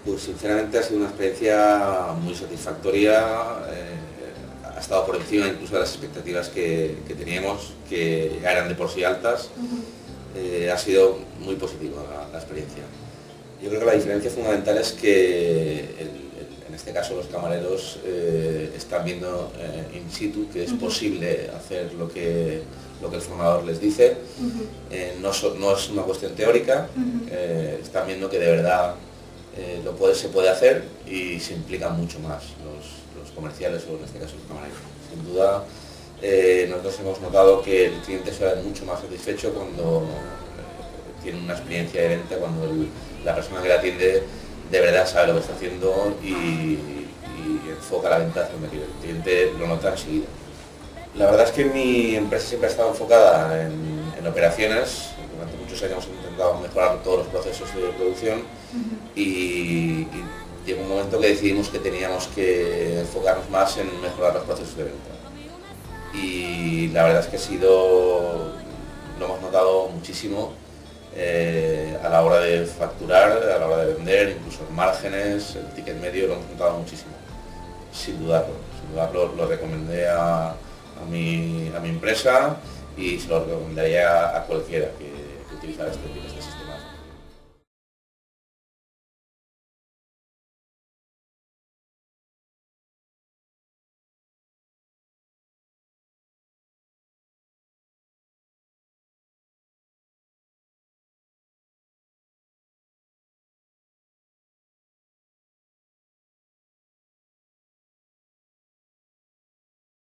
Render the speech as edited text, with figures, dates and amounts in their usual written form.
Pues sinceramente ha sido una experiencia muy satisfactoria, ha estado por encima incluso de las expectativas que teníamos, que ya eran de por sí altas. Ha sido muy positiva la experiencia. Yo creo que la diferencia fundamental es que en este caso los camareros están viendo in situ que es posible hacer lo que el formador les dice. No es una cuestión teórica, están viendo que de verdad se puede hacer y se implican mucho más los comerciales o en este caso los camareros. Sin duda, nosotros hemos notado que el cliente se va mucho más satisfecho cuando tiene una experiencia de venta, cuando la persona que la atiende de verdad sabe lo que está haciendo y enfoca la venta hacia donde quiere. El cliente lo nota enseguida. La verdad es que mi empresa siempre ha estado enfocada en operaciones. Durante muchos años hemos intentado mejorar todos los procesos de producción y llegó un momento que decidimos que teníamos que enfocarnos más en mejorar los procesos de venta. Y la verdad es que lo hemos notado muchísimo a la hora de facturar, a la hora de vender, incluso en márgenes, el ticket medio lo hemos notado muchísimo, sin dudarlo, lo recomendé a mi empresa y se lo recomendaría a cualquiera que utilizara este sistema.